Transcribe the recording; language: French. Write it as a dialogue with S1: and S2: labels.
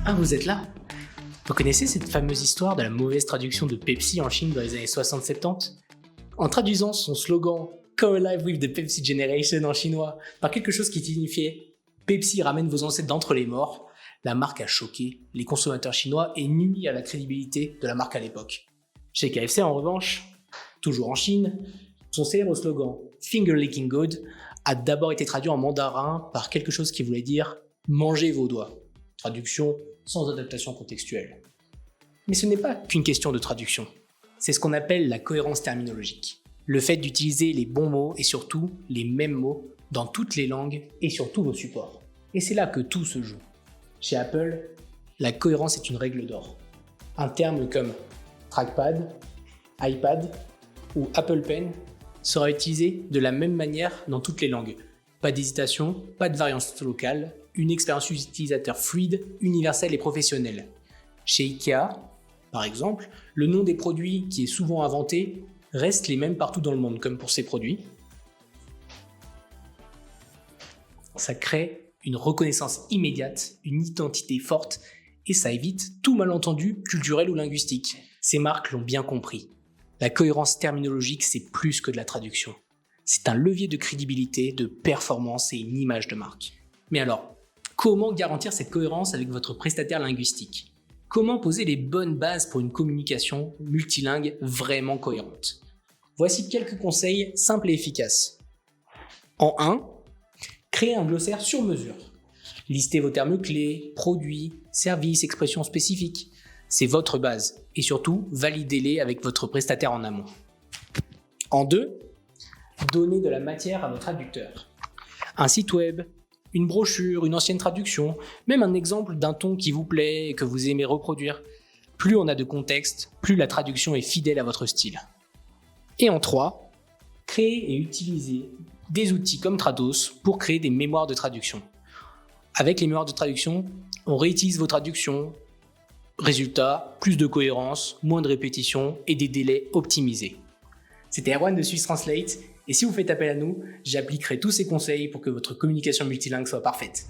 S1: Ah, vous êtes là? Vous connaissez cette fameuse histoire de la mauvaise traduction de Pepsi en Chine dans les années 60-70? En traduisant son slogan Come Alive with the Pepsi Generation en chinois par quelque chose qui signifiait Pepsi ramène vos ancêtres d'entre les morts, la marque a choqué les consommateurs chinois et nui à la crédibilité de la marque à l'époque. Chez KFC en revanche, toujours en Chine, son célèbre slogan Finger Licking Good a d'abord été traduit en mandarin par quelque chose qui voulait dire mangez vos doigts. Traduction sans adaptation contextuelle. Mais ce n'est pas qu'une question de traduction. C'est ce qu'on appelle la cohérence terminologique. Le fait d'utiliser les bons mots et surtout les mêmes mots dans toutes les langues et sur tous vos supports. Et c'est là que tout se joue. Chez Apple, la cohérence est une règle d'or. Un terme comme trackpad, iPad ou Apple Pen sera utilisé de la même manière dans toutes les langues. Pas d'hésitation, pas de variance locale, une expérience utilisateur fluide, universelle et professionnelle. Chez Ikea, par exemple, le nom des produits qui est souvent inventé reste les mêmes partout dans le monde, comme pour ces produits. Ça crée une reconnaissance immédiate, une identité forte, et ça évite tout malentendu culturel ou linguistique. Ces marques l'ont bien compris. La cohérence terminologique, c'est plus que de la traduction. C'est un levier de crédibilité, de performance et une image de marque. Mais alors, comment garantir cette cohérence avec votre prestataire linguistique? Comment poser les bonnes bases pour une communication multilingue vraiment cohérente? Voici quelques conseils simples et efficaces. En 1, créez un glossaire sur mesure. Listez vos termes clés, produits, services, expressions spécifiques. C'est votre base. Et surtout, validez-les avec votre prestataire en amont. En 2, donnez de la matière à vos traducteurs. Un site web, une brochure, une ancienne traduction, même un exemple d'un ton qui vous plaît et que vous aimez reproduire. Plus on a de contexte, plus la traduction est fidèle à votre style. Et en 3, créez et utilisez des outils comme Trados pour créer des mémoires de traduction. Avec les mémoires de traduction, on réutilise vos traductions. Résultat, plus de cohérence, moins de répétitions et des délais optimisés. C'était Erwan de Swiss Translate, et si vous faites appel à nous, j'appliquerai tous ces conseils pour que votre communication multilingue soit parfaite.